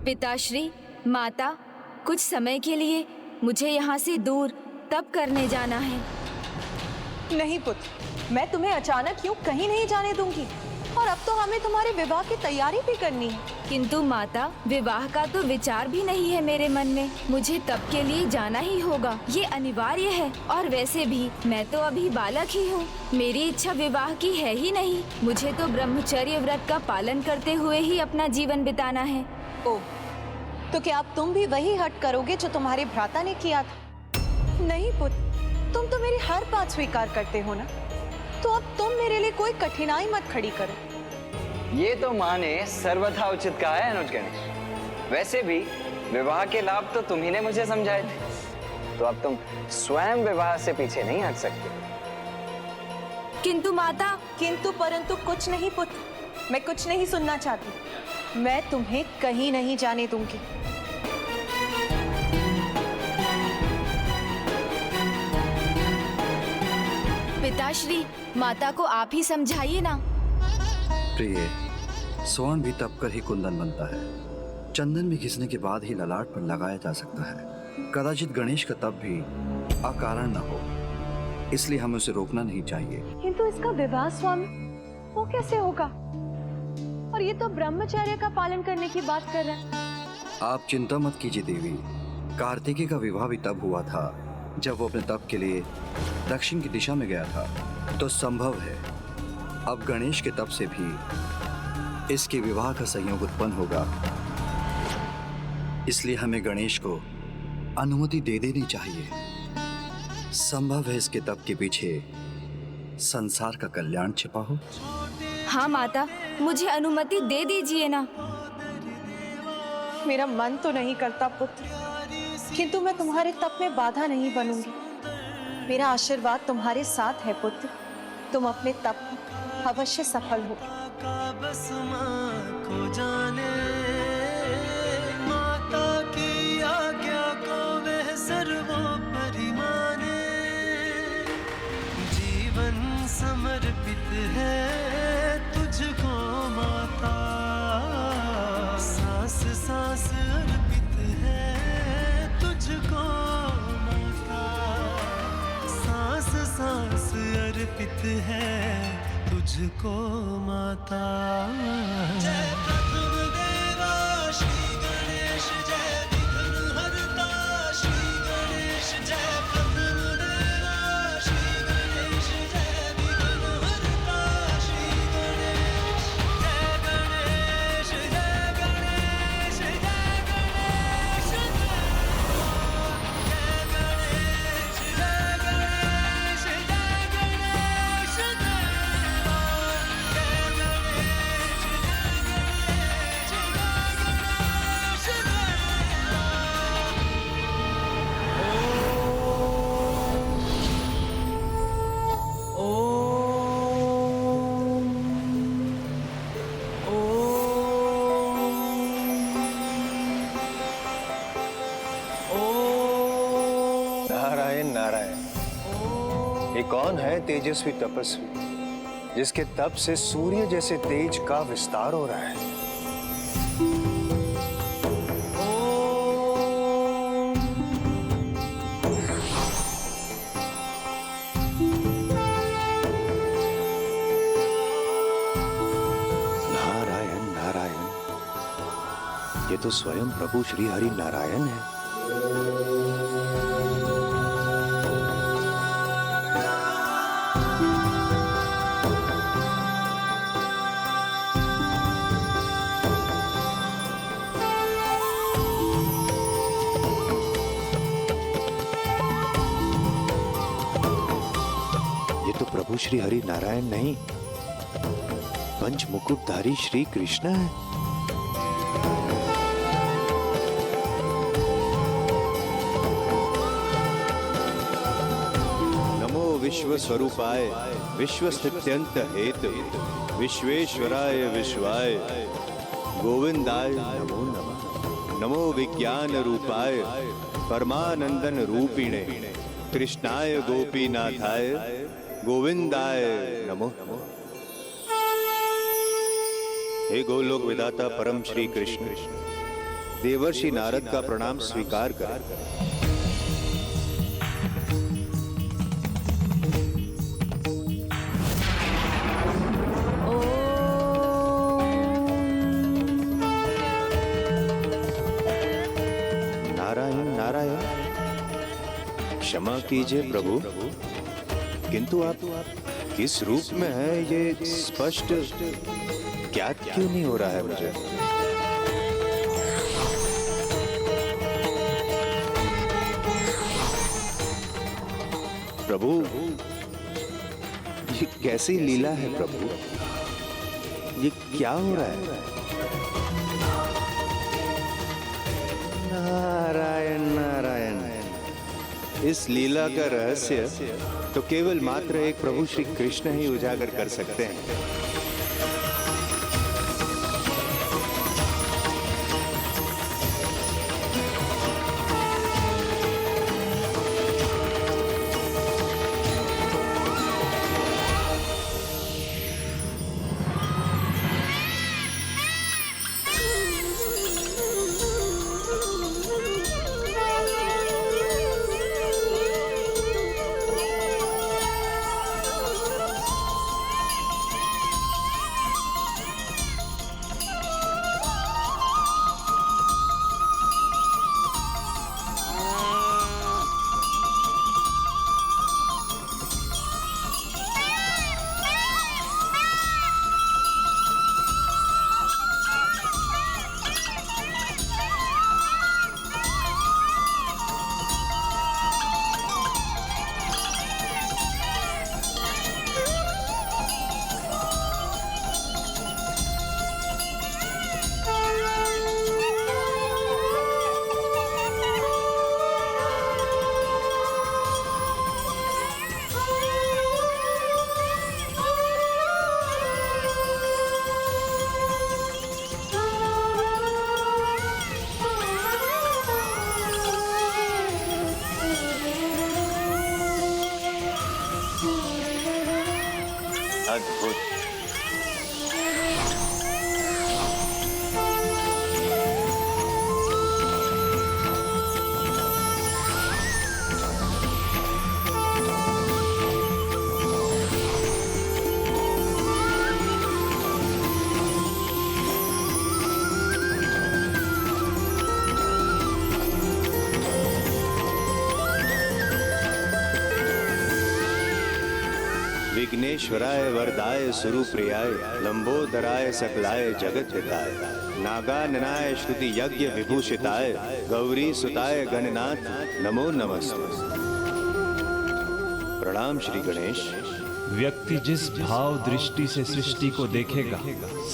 पिताश्री, माता, कुछ समय के लिए मुझे यहाँ से दूर तप करने जाना है। नहीं पुत्र, मैं तुम्हें अचानक यूं कहीं नहीं जाने दूंगी। और अब तो हमें तुम्हारे विवाह की तैयारी भी करनी है। किंतु माता, विवाह का तो विचार भी नहीं है मेरे मन में। मुझे तप के लिए जाना ही होगा, ये अनिवार्य है। और वैसे भी मैं तो अभी बालक ही हूँ। मेरी इच्छा विवाह की है ही नहीं। मुझे तो ब्रह्मचर्य व्रत का पालन करते हुए ही अपना जीवन बिताना है। ओह, तो क्या अब तुम भी वही हट करोगे जो तुम्हारे भ्राता ने किया था? नहीं पुत्र, तुम तो मेरी हर बात स्वीकार करते हो ना, तो अब तुम मेरे लिए कोई कठिनाई मत खड़ी करो। ये तो माँ ने सर्वथा उचित कहा है अनुज गणेश। वैसे भी विवाह के लाभ तो तुम ही ने मुझे समझाए थे, तो अब तुम स्वयं विवाह से पीछे नहीं हट सकते। किंतु माता। किंतु परंतु कुछ नहीं पुत्र, मैं कुछ नहीं सुनना चाहती। मैं तुम्हें कहीं नहीं जाने दूंगी। पिताश्री, माता को आप ही समझाइए ना। प्रिय, स्वर्ण भी तप कर ही कुंदन बनता है। चंदन भी घिसने के बाद ही ललाट पर लगाया जा सकता है। कदाचित गणेश का तप भी अकारण न हो, इसलिए हमें उसे रोकना नहीं चाहिए। किंतु इसका विवाह स्वामी, वो कैसे होगा? और ये तो ब्रह्मचर्य का पालन करने की बात कर रहा है। आप चिंता मत कीजिए देवी। कार्तिकेय का विवाह भी तब हुआ था जब वो अपने तप के लिए दक्षिण की दिशा में गया था। तो संभव है अब गणेश के तप से भी इसके विवाह का संयोग उत्पन्न होगा। इसलिए हमें गणेश को अनुमति दे देनी चाहिए। संभव है इसके तप के पीछे संसार का कल्याण छिपा हो। हाँ माता, मुझे अनुमति दे दीजिए ना। मेरा मन तो नहीं करता पुत्र, किंतु मैं तुम्हारे तप में बाधा नहीं बनूंगी। मेरा आशीर्वाद तुम्हारे साथ है पुत्र। तुम अपने तप में अवश्य सफल हो। बस माँ को जाने, माता की आज्ञा को वह सर्वोपरि माने। जीवन समर्पित है तुझको माता, सांस सांस अर्पित है तुझको माता, सांस सांस अर्पित है तुझको माता। जय प्रथम देवा श्री गणेश, जय विघ्न हरता श्री गणेश। जय प्रथम देवा श्री गणेश, जय विघ्न हरता श्री गणेश। जय गणेश, जय गणेश, जय गणेश, जय गणेश, जय गणेश, जय गणेश, जय नारायण नारायण। ये कौन है तेजस्वी तपस्वी, जिसके तप से सूर्य जैसे तेज का विस्तार हो रहा है? नारायण नारायण, ये तो स्वयं प्रभु श्री हरि नारायण है। तो प्रभु श्री हरि नारायण नहीं, पंच मुकुटधारी श्री कृष्ण है। नमो विश्व स्वरूपाय विश्व स्थित्यंत हेतु विश्वेश्वराय विश्वाय गोविंदाय नमो नमः। नमो विज्ञान रूपाय परमानंदन रूपिणे कृष्णाय गोपीनाथाय गोविंदाय नमो नमो। हे गोलोक विधाता परम श्री कृष्ण, देवर्षि नारद का प्रणाम स्वीकार करें। नारायण नारायण, क्षमा कीजिए प्रभु, किंतु आप किस रूप में है ये स्पष्ट ज्ञात क्यों नहीं हो रहा है मुझे। प्रभु, ये कैसी लीला है प्रभु, ये क्या हो रहा है। नारायण नारायण, इस लीला का रहस्य तो केवल मात्र एक प्रभु श्री कृष्ण ही उजागर कर सकते हैं। अद्भुत। विघ्नेश्वराय वरदाय सुरूप्रियाय लंबोदराय सकलाय जगत हिताय नागाननाय श्रुति यज्ञ विभूषिताय गौरी सुताय गणनाथ नमो नमस्ते। प्रणाम श्री गणेश। व्यक्ति जिस भाव दृष्टि से सृष्टि को देखेगा,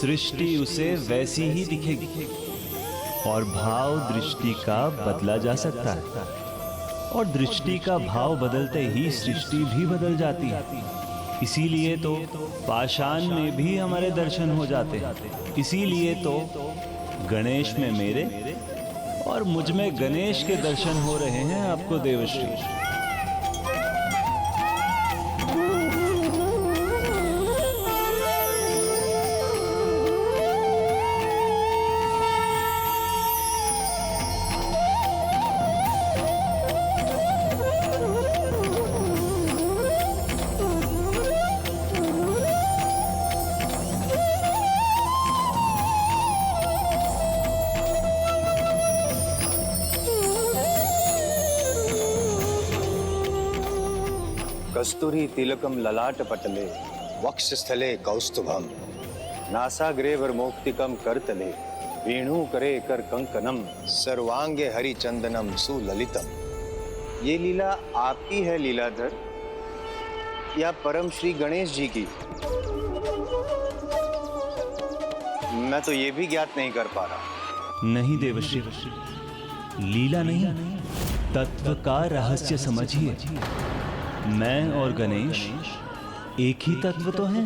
सृष्टि उसे वैसी ही दिखेगी। और भाव दृष्टि का बदला जा सकता है, और दृष्टि का भाव बदलते ही सृष्टि भी बदल जाती है। इसीलिए तो पाषाण में भी हमारे दर्शन हो जाते हैं। इसीलिए तो गणेश में मेरे और मुझ में गणेश के दर्शन हो रहे हैं आपको देवश्री। कस्तूरी तिलकम ललाट पटले वक्षस्थले कौस्तुभम नासाग्रे वर्मोक्तिकम करतले वेणु करे कर कंकनम सर्वांगे हरिचंदनम सुललितम। ये लीला आपकी है लीलाधर या परम श्री गणेश जी की? मैं तो ये भी ज्ञात नहीं कर पा रहा। नहीं देवश्री, लीला नहीं, तत्व का रहस्य समझिए। मैं और गणेश एक ही तत्व तो हैं,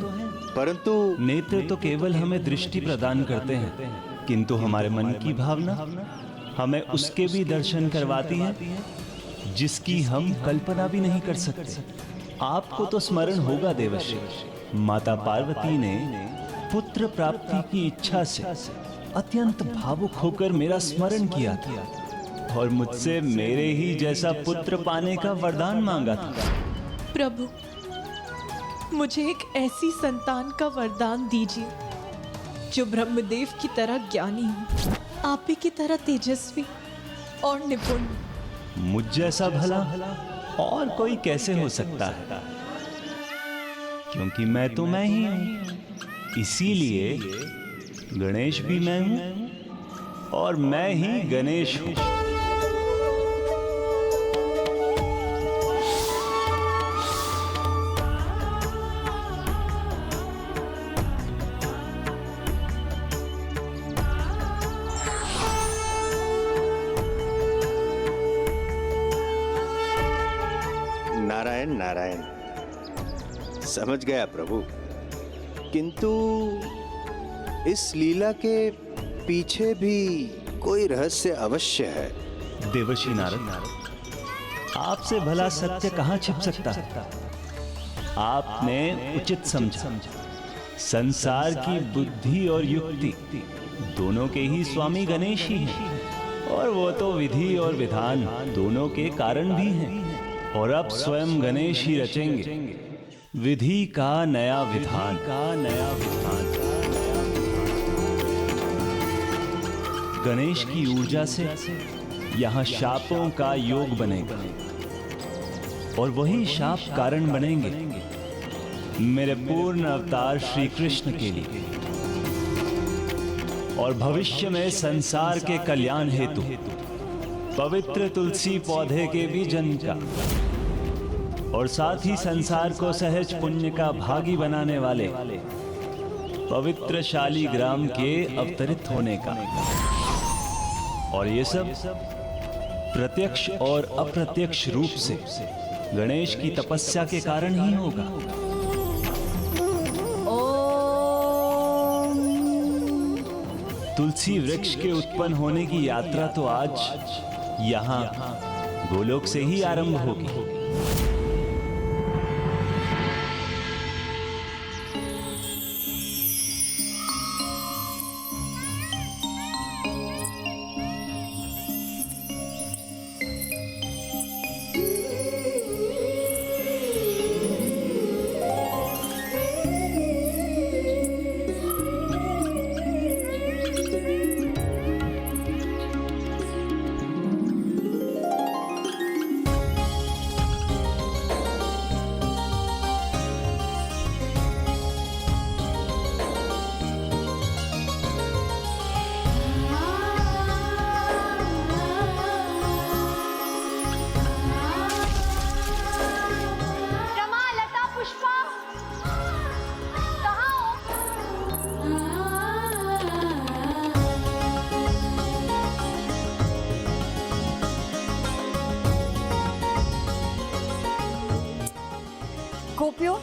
परंतु नेत्र तो केवल हमें दृष्टि प्रदान करते हैं, किंतु हमारे मन की भावना हमें उसके भी दर्शन करवाती है जिसकी हम कल्पना भी नहीं कर सकते। आपको तो स्मरण होगा देवश्री, माता पार्वती ने पुत्र प्राप्ति की इच्छा से अत्यंत भावुक होकर मेरा स्मरण किया था और मुझसे मेरे ही जैसा पुत्र पाने का वरदान मांगा था। प्रभु, मुझे एक ऐसी संतान का वरदान दीजिए जो ब्रह्मदेव की तरह ज्ञानी हो, आप ही की तरह तेजस्वी और निपुण। मुझ जैसा भला और कोई कैसे हो सकता है, क्योंकि मैं तो मैं ही हूं। इसीलिए गणेश भी मैं हूं और मैं ही गणेश हूं। नारायण नारायण, समझ गया प्रभु, किंतु इस लीला के पीछे भी कोई रहस्य अवश्य है। देवर्षि नारद, आपसे भला सत्य कहां छिप सकता है? आपने उचित समझा। संसार की बुद्धि और युक्ति दोनों के ही स्वामी गणेश ही हैं, और वो तो विधि और विधान दोनों के कारण भी हैं। और अब स्वयं गणेश ही रचेंगे विधि का नया विधान। गणेश की ऊर्जा से यहाँ शापों का योग बनेगा और वही शाप कारण बनेंगे मेरे पूर्ण अवतार श्री कृष्ण के लिए और भविष्य में संसार के कल्याण हेतु पवित्र तुलसी पौधे के भी जन्म का और साथ ही संसार को सहज पुण्य का भागी बनाने वाले पवित्र शालिग्राम के अवतरित होने का। और ये सब प्रत्यक्ष और अप्रत्यक्ष रूप से गणेश की तपस्या के कारण ही होगा। तुलसी वृक्ष के उत्पन्न होने की यात्रा तो आज यहाँ गोलोक से ही आरंभ होगी। गोपियों,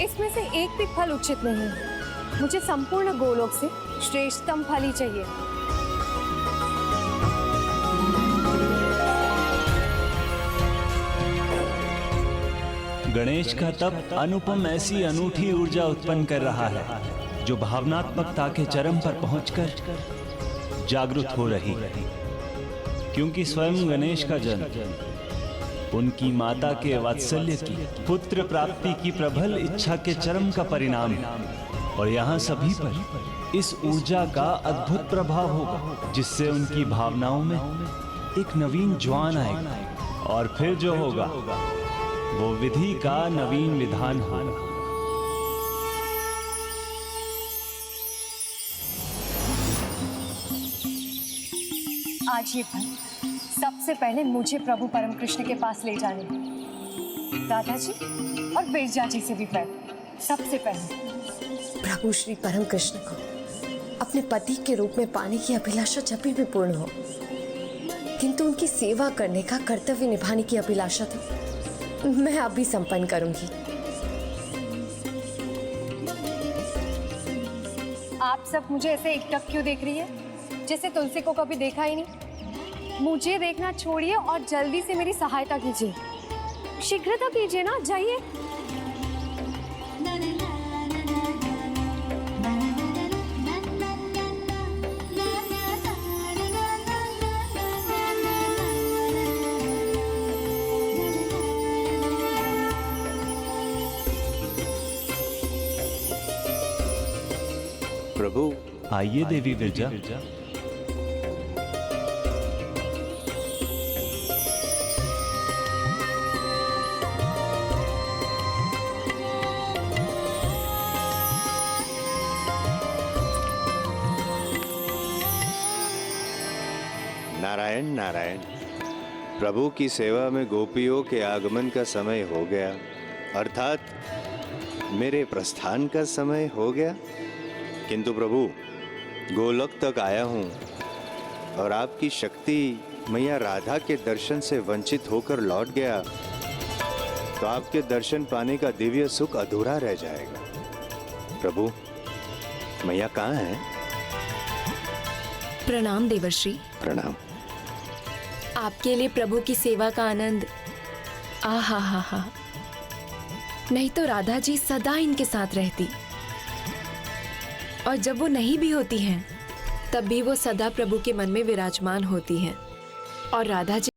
इसमें से एक भी फल उचित नहीं है। मुझे संपूर्ण गोलोक से श्रेष्ठतम फल ही चाहिए। गणेश का तप अनुपम ऐसी अनूठी ऊर्जा उत्पन्न कर रहा है जो भावनात्मकता के चरम पर पहुंचकर जागृत हो रही है, क्योंकि स्वयं गणेश का जन्म उनकी माता के वात्सल्य की पुत्र प्राप्ति की प्रबल इच्छा के चरम का परिणाम है। और यहाँ सभी पर इस ऊर्जा का अद्भुत प्रभाव होगा, जिससे उनकी भावनाओं में एक नवीन ज्वान आएगा और फिर जो होगा वो विधि का नवीन विधान होगा। आज ये फल सबसे पहले मुझे प्रभु परम कृष्ण के पास ले जाने, राधा जी और बिरजा जी से भी पहले, सबसे पहले। प्रभु श्री परम कृष्ण को अपने पति के रूप में पाने की अभिलाषा जब भी पूर्ण हो, किंतु उनकी सेवा करने का कर्तव्य निभाने की अभिलाषा तो मैं अभी संपन्न करूंगी। आप सब मुझे ऐसे एकटक क्यों देख रही है, जैसे तुलसी को कभी देखा ही नहीं? मुझे देखना छोड़िए और जल्दी से मेरी सहायता कीजिए। शीघ्रता कीजिए ना, जाइए। प्रभु। आइए देवी विरजा। नारायण नारायण। प्रभु की सेवा में गोपियों के आगमन का समय हो गया, अर्थात मेरे प्रस्थान का समय हो गया। किंतु प्रभु, गोलोक तक आया हूँ और आपकी शक्ति मैया राधा के दर्शन से वंचित होकर लौट गया तो आपके दर्शन पाने का दिव्य सुख अधूरा रह जाएगा। प्रभु, मैया कहाँ है? प्रणाम देवर्षि। प्रणाम। आपके लिए प्रभु की सेवा का आनंद आहा हा हा। नहीं तो राधा जी सदा इनके साथ रहती, और जब वो नहीं भी होती हैं तब भी वो सदा प्रभु के मन में विराजमान होती हैं। और राधा जी